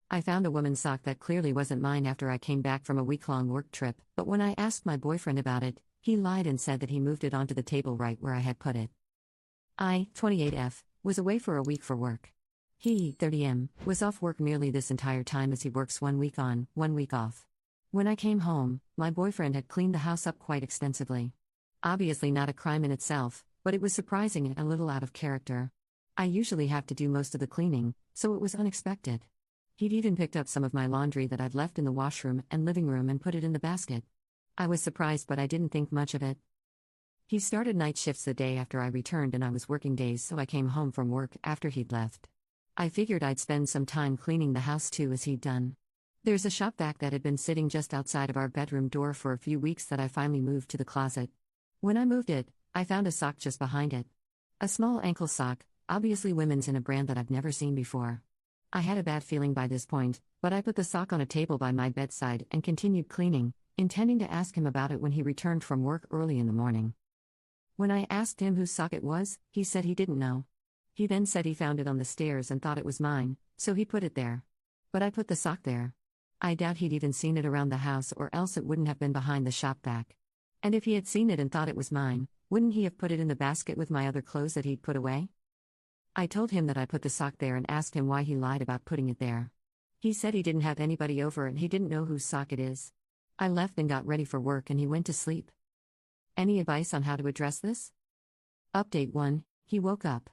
I found a woman's sock that clearly wasn't mine after I came back from a week-long work trip, but when I asked my boyfriend about it, he lied and said that he moved it onto the table right where I had put it. I, 28F, was away for a week for work. He, 30M, was off work nearly this entire time as he works 1 week on, 1 week off. When I came home, my boyfriend had cleaned the house up quite extensively. Obviously not a crime in itself, but it was surprising and a little out of character. I usually have to do most of the cleaning, so it was unexpected. He'd even picked up some of my laundry that I'd left in the washroom and living room and put it in the basket. I was surprised, but I didn't think much of it. He started night shifts the day after I returned and I was working days, so I came home from work after he'd left. I figured I'd spend some time cleaning the house too as he'd done. There's a shop vac that had been sitting just outside of our bedroom door for a few weeks that I finally moved to the closet. When I moved it, I found a sock just behind it. A small ankle sock, obviously women's in a brand that I've never seen before. I had a bad feeling by this point, but I put the sock on a table by my bedside and continued cleaning, intending to ask him about it when he returned from work early in the morning. When I asked him whose sock it was, he said he didn't know. He then said he found it on the stairs and thought it was mine, so he put it there. But I put the sock there. I doubt he'd even seen it around the house, or else it wouldn't have been behind the shop vac. And if he had seen it and thought it was mine, wouldn't he have put it in the basket with my other clothes that he'd put away? I told him that I put the sock there and asked him why he lied about putting it there. He said he didn't have anybody over and he didn't know whose sock it is. I left and got ready for work and he went to sleep. Any advice on how to address this? Update 1. He woke up.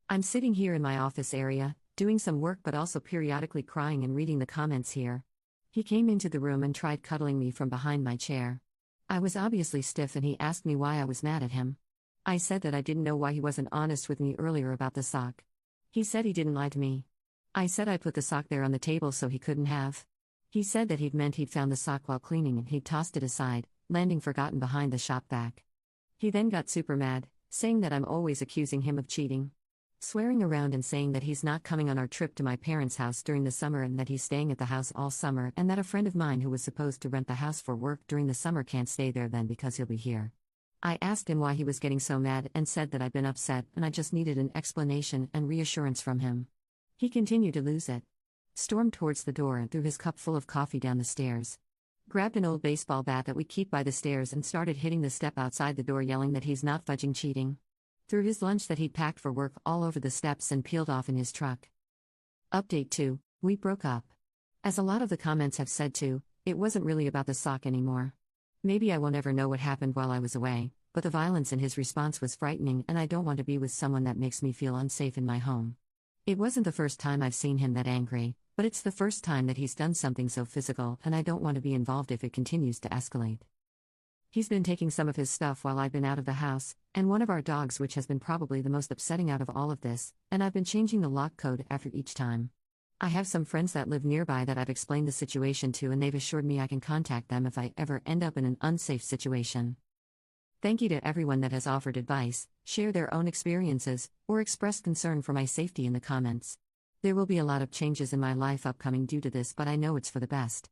I'm sitting here in my office area, doing some work but also periodically crying and reading the comments here. He came into the room and tried cuddling me from behind my chair. I was obviously stiff and he asked me why I was mad at him. I said that I didn't know why he wasn't honest with me earlier about the sock. He said he didn't lie to me. I said I put the sock there on the table so he couldn't have. He said that he'd meant he'd found the sock while cleaning and he'd tossed it aside, landing forgotten behind the shop vac. He then got super mad, saying that I'm always accusing him of cheating. Swearing around and saying that he's not coming on our trip to my parents' house during the summer and that he's staying at the house all summer and that a friend of mine who was supposed to rent the house for work during the summer can't stay there then because he'll be here. I asked him why he was getting so mad and said that I'd been upset and I just needed an explanation and reassurance from him. He continued to lose it. Stormed towards the door and threw his cup full of coffee down the stairs. Grabbed an old baseball bat that we keep by the stairs and started hitting the step outside the door, yelling that he's not fudging cheating. Threw his lunch that he'd packed for work all over the steps and peeled off in his truck. Update 2. We broke up. As a lot of the comments have said too, it wasn't really about the sock anymore. Maybe I will never know what happened while I was away, but the violence in his response was frightening and I don't want to be with someone that makes me feel unsafe in my home. It wasn't the first time I've seen him that angry, but it's the first time that he's done something so physical and I don't want to be involved if it continues to escalate. He's been taking some of his stuff while I've been out of the house, and one of our dogs, which has been probably the most upsetting out of all of this, and I've been changing the lock code after each time. I have some friends that live nearby that I've explained the situation to and they've assured me I can contact them if I ever end up in an unsafe situation. Thank you to everyone that has offered advice, shared their own experiences, or expressed concern for my safety in the comments. There will be a lot of changes in my life upcoming due to this, but I know it's for the best.